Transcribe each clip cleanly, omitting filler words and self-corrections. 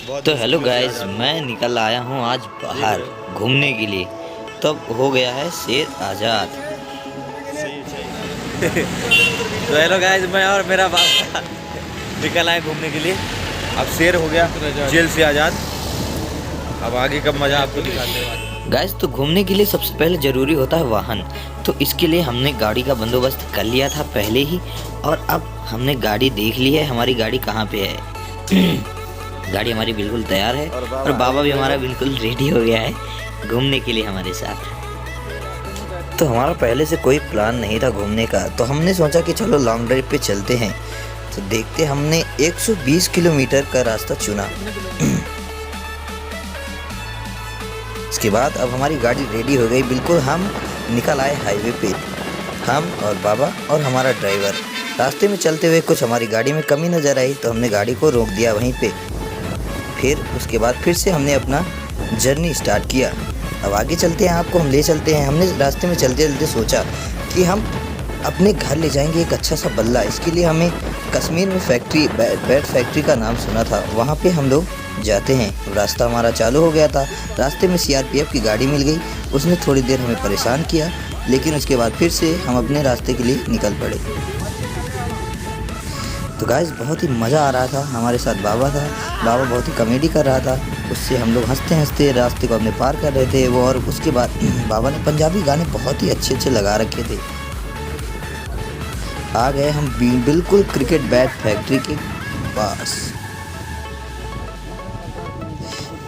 तो hello guys, मैं निकल आया हूँ आज बाहर घूमने के लिए। तब हो गया है शेर आज़ाद। तो हेलो गाइस, मैं और मेरा बाबा निकल आए घूमने के लिए। अब शेर हो गया जेल से आज़ाद। अब आगे का मज़ा आपको दिखाते हैं। गाइस, तो घूमने के लिए सबसे पहले ज़रूरी होता है वाहन। तो इसके लिए हमने गाड़ी का बंदोबस्त कर लिया था पहले ही, और अब हमने गाड़ी देख ली है हमारी गाड़ी कहाँ पे है। गाड़ी हमारी बिल्कुल तैयार है और बाबा भी हमारा बिल्कुल रेडी हो गया है घूमने के लिए हमारे साथ। तो हमारा पहले से कोई प्लान नहीं था घूमने का, तो हमने सोचा कि चलो लॉन्ग ड्राइव पे चलते हैं। तो देखते हमने 120 किलोमीटर का रास्ता चुना। इसके बाद अब हमारी गाड़ी रेडी हो गई, बिल्कुल हम निकल आए हाईवे पे, हम और बाबा और हमारा ड्राइवर। रास्ते में चलते हुए कुछ हमारी गाड़ी में कमी नज़र आई, तो हमने गाड़ी को रोक दिया वहीं पे। फिर उसके बाद फिर से हमने अपना जर्नी स्टार्ट किया। अब आगे चलते हैं, आपको हम ले चलते हैं। हमने रास्ते में चलते चलते सोचा कि हम अपने घर ले जाएंगे एक अच्छा सा बल्ला। इसके लिए हमें कश्मीर में फैक्ट्री बैट फैक्ट्री का नाम सुना था, वहाँ पे हम लोग जाते हैं। रास्ता हमारा चालू हो गया था। रास्ते में सीआरपीएफ की गाड़ी मिल गई, उसने थोड़ी देर हमें परेशान किया, लेकिन उसके बाद फिर से हम अपने रास्ते के लिए निकल पड़े। तो गाइस, बहुत ही मज़ा आ रहा था। हमारे साथ बाबा था, बाबा बहुत ही कॉमेडी कर रहा था, उससे हम लोग हंसते हंसते रास्ते को अपने पार कर रहे थे वो। और उसके बाद बाबा ने पंजाबी गाने बहुत ही अच्छे अच्छे लगा रखे थे। आ गए हम बिल्कुल क्रिकेट बैट फैक्ट्री के पास।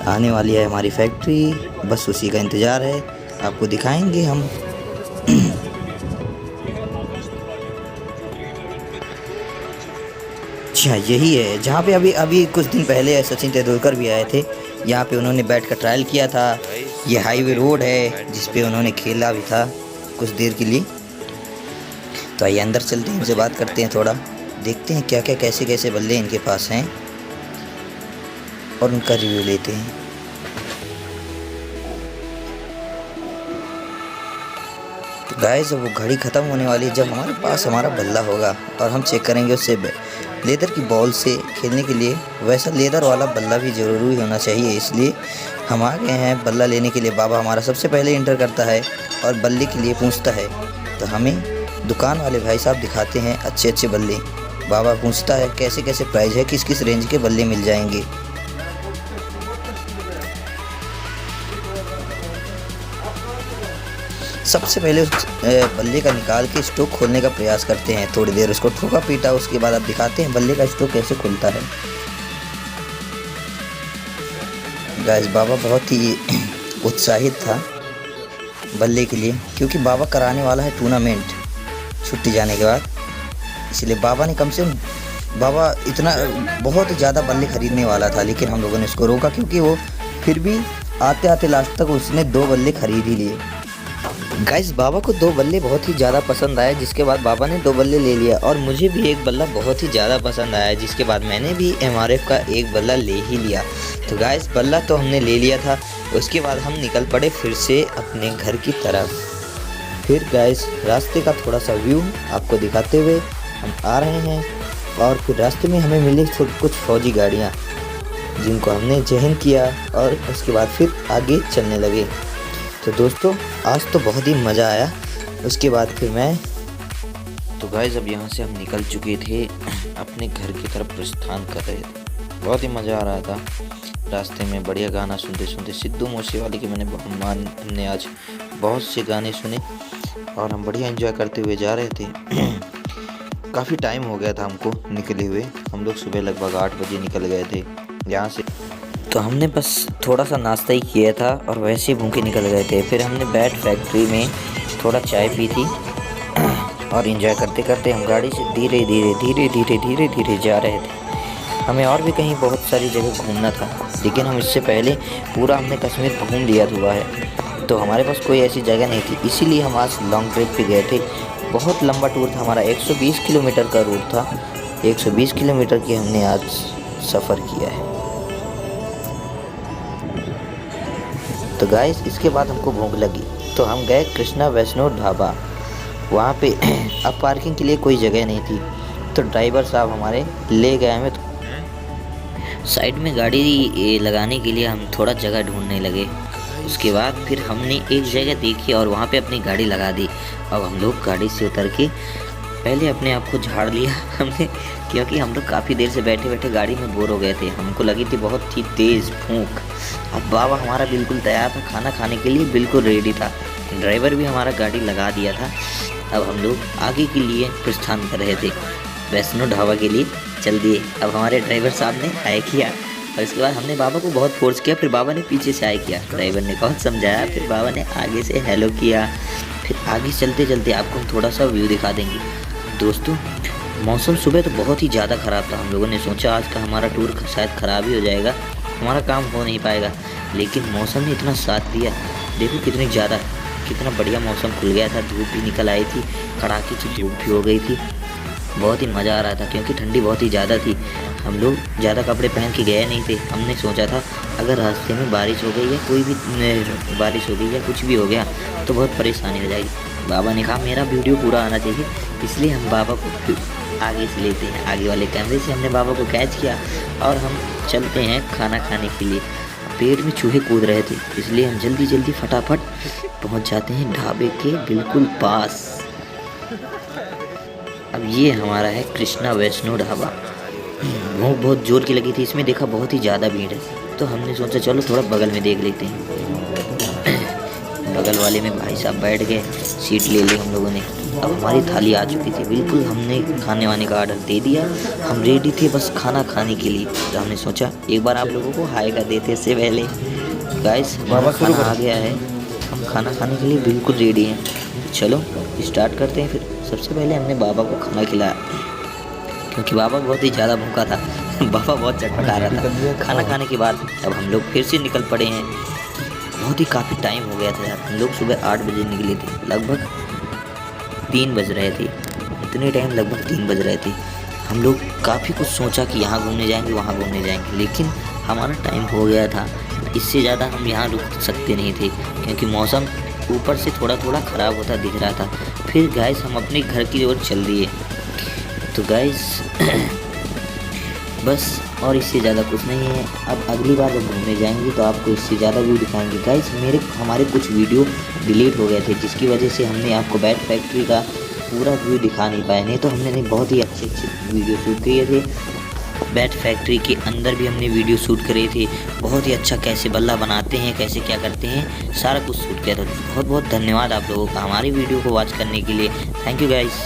आने वाली है हमारी फैक्ट्री, बस उसी का इंतज़ार है, आपको दिखाएंगे हम। अच्छा, यही है जहाँ पे अभी कुछ दिन पहले सचिन तेंदुलकर भी आए थे। यहाँ पे उन्होंने बैट का ट्रायल किया था। ये हाईवे रोड है जिस पे उन्होंने खेला भी था कुछ देर के लिए। तो आइए अंदर चलते हैं, इनसे बात करते हैं, थोड़ा देखते हैं क्या क्या कैसे कैसे बल्ले इनके पास हैं और उनका रिव्यू लेते हैं। तो गाइस, वो घड़ी ख़त्म होने वाली है जब हमारे पास हमारा बल्ला होगा और हम चेक करेंगे उससे लेदर की बॉल से खेलने के लिए। वैसा लेदर वाला बल्ला भी ज़रूरी होना चाहिए, इसलिए हम आ गए हैं बल्ला लेने के लिए। बाबा हमारा सबसे पहले इंटर करता है और बल्ले के लिए पूछता है। तो हमें दुकान वाले भाई साहब दिखाते हैं अच्छे अच्छे बल्ले। बाबा पूछता है कैसे कैसे प्राइस है, किस किस रेंज के बल्ले मिल जाएंगे। सबसे पहले उस बल्ले का निकाल के स्टोक खोलने का प्रयास करते हैं। थोड़ी देर उसको ठोका पीटा, उसके बाद अब दिखाते हैं बल्ले का स्टोक कैसे खुलता है। गाइस, बाबा बहुत ही उत्साहित था बल्ले के लिए, क्योंकि बाबा कराने वाला है टूर्नामेंट छुट्टी जाने के बाद। इसलिए बाबा ने बाबा इतना बहुत ज़्यादा बल्ले खरीदने वाला था, लेकिन हम लोगों ने उसको रोका, क्योंकि वो फिर भी आते आते लास्ट तक उसने 2 बल्ले खरीद ही लिए। गाइस, बाबा को 2 बल्ले बहुत ही ज़्यादा पसंद आए, जिसके बाद बाबा ने 2 बल्ले ले लिया। और मुझे भी एक बल्ला बहुत ही ज़्यादा पसंद आया, जिसके बाद मैंने भी एमआरएफ का एक बल्ला ले ही लिया। तो गाइस, बल्ला तो हमने ले लिया था। उसके बाद हम निकल पड़े फिर से अपने घर की तरफ। फिर गाइस, रास्ते का थोड़ा सा व्यू आपको दिखाते हुए हम आ रहे हैं। और फिर रास्ते में हमें मिली कुछ फौजी गाड़ियाँ, जिनको हमने जहन किया और उसके बाद फिर आगे चलने लगे। तो दोस्तों, आज तो बहुत ही मज़ा आया। उसके बाद फिर तो गाइस, अब यहाँ से हम निकल चुके थे, अपने घर की तरफ प्रस्थान कर रहे थे। बहुत ही मज़ा आ रहा था रास्ते में, बढ़िया गाना सुनते सुनते। सिद्धू मूसेवाले के हमने आज बहुत से गाने सुने और हम बढ़िया एंजॉय करते हुए जा रहे थे। काफ़ी टाइम हो गया था हमको निकले हुए। हम लोग सुबह लगभग 8 बजे निकल गए थे यहाँ से। तो हमने बस थोड़ा सा नाश्ता ही किया था और वैसे ही भूखे निकल गए थे। फिर हमने बैट फैक्ट्री में थोड़ा चाय पी थी और एंजॉय करते करते हम गाड़ी से धीरे धीरे जा रहे थे। हमें और भी कहीं बहुत सारी जगह घूमना था, लेकिन हम इससे पहले पूरा हमने कश्मीर घूम लिया हुआ है। तो हमारे पास कोई ऐसी जगह नहीं थी, इसीलिए हम आज लॉन्ग ड्राइव पे गए थे। बहुत लंबा टूर था हमारा, 120 किलोमीटर का रूट था। 120 किलोमीटर की हमने आज सफ़र किया है। तो गाइस, इसके बाद हमको भूख लगी, तो हम गए कृष्णा वैष्णो ढाबा। वहाँ पे अब पार्किंग के लिए कोई जगह नहीं थी, तो ड्राइवर साहब हमारे ले गए हमें साइड में गाड़ी लगाने के लिए हम थोड़ा जगह ढूंढने लगे। उसके बाद फिर हमने एक जगह देखी और वहाँ पे अपनी गाड़ी लगा दी। अब हम लोग गाड़ी से उतर के पहले अपने आप को झाड़ लिया हमने, क्योंकि हम लोग काफ़ी देर से बैठे बैठे गाड़ी में बोर हो गए थे। हमको लगी थी बहुत ही तेज़ भूख। अब बाबा हमारा बिल्कुल तैयार था, खाना खाने के लिए बिल्कुल रेडी था। ड्राइवर भी हमारा गाड़ी लगा दिया था। अब हम लोग आगे के लिए प्रस्थान कर रहे थे, वैष्णो ढाबा के लिए चल दिए। अब हमारे ड्राइवर साहब ने हाय किया और इसके बाद हमने बाबा को बहुत फोर्स किया। फिर बाबा ने पीछे से हाय किया, ड्राइवर ने बहुत समझाया, फिर बाबा ने आगे से हेलो किया। फिर आगे चलते चलते आपको हम थोड़ा सा व्यू दिखा देंगे। दोस्तों मौसम सुबह तो बहुत ही ज़्यादा ख़राब था। हम लोगों ने सोचा आज का हमारा टूर शायद ख़राब ही हो जाएगा, हमारा काम हो नहीं पाएगा, लेकिन मौसम ने इतना साथ दिया। देखो कितना बढ़िया मौसम खुल गया था, धूप भी निकल आई थी, कड़ाके की धूप भी हो गई थी। बहुत ही मज़ा आ रहा था क्योंकि ठंडी बहुत ही ज़्यादा थी। हम लोग ज़्यादा कपड़े पहन के गए नहीं थे। हमने सोचा था अगर रास्ते में बारिश हो गई या कोई भी बारिश हो गई या कुछ भी हो गया तो बहुत परेशानी हो जाएगी। बाबा ने कहा मेरा वीडियो पूरा आना चाहिए, इसलिए हम बाबा को आगे से लेते हैं। आगे वाले कैमरे से हमने बाबा को कैच किया और हम चलते हैं खाना खाने के लिए। पेट में चूहे कूद रहे थे, इसलिए हम जल्दी फटाफट पहुंच जाते हैं ढाबे के बिल्कुल पास। अब ये हमारा है कृष्णा वैष्णो ढाबा। भूख बहुत जोर की लगी थी, इसमें देखा बहुत ही ज़्यादा भीड़ है, तो हमने सोचा चलो थोड़ा बगल में देख लेते हैं। बगल वाले में भाई साहब बैठ गए, सीट ले ली हम लोगों ने। अब हमारी थाली आ चुकी थी, बिल्कुल हमने खाने वाने का ऑर्डर दे दिया। हम रेडी थे बस खाना खाने के लिए। तो हमने सोचा एक बार आप लोगों को हाय कर देते इससे पहले। गाइस हमारा खाना आ गया है, हम खाना खाने के लिए बिल्कुल रेडी हैं। चलो स्टार्ट करते हैं। फिर सबसे पहले हमने बाबा को खाना खिलाया क्योंकि बाबा बहुत ही ज़्यादा भूखा था। बाबा बहुत चटपटा रहा था। खाना खाने के बाद अब हम लोग फिर से निकल पड़े हैं। बहुत ही काफ़ी टाइम हो गया था यार, हम लोग सुबह 8 बजे निकले थे, लगभग 3 बज रहे थे। इतने टाइम लगभग 3 बज रहे थे। हम लोग काफ़ी कुछ सोचा कि यहाँ घूमने जाएंगे वहाँ घूमने जाएंगे, लेकिन हमारा टाइम हो गया था। इससे ज़्यादा हम यहाँ रुक सकते नहीं थे क्योंकि मौसम ऊपर से थोड़ा ख़राब होता दिख रहा था। फिर गाइस हम अपने घर की ओर चल दिए। तो गाइस बस और इससे ज़्यादा कुछ नहीं है। अब अगली बार जब घूमने जाएंगे तो आपको इससे ज़्यादा व्यू दिखाएंगे। गाइस हमारे कुछ वीडियो डिलीट हो गए थे, जिसकी वजह से हमने आपको बैट फैक्ट्री का पूरा व्यू दिखा नहीं पाए। नहीं तो हमने बहुत ही अच्छे वीडियो शूट किए थे। बैट फैक्ट्री के अंदर भी हमने वीडियो शूट करे थे, बहुत ही अच्छा कैसे बल्ला बनाते हैं, कैसे क्या करते हैं, सारा कुछ शूट किया था। बहुत बहुत धन्यवाद आप लोगों का हमारी वीडियो को वॉच करने के लिए। Thank you guys.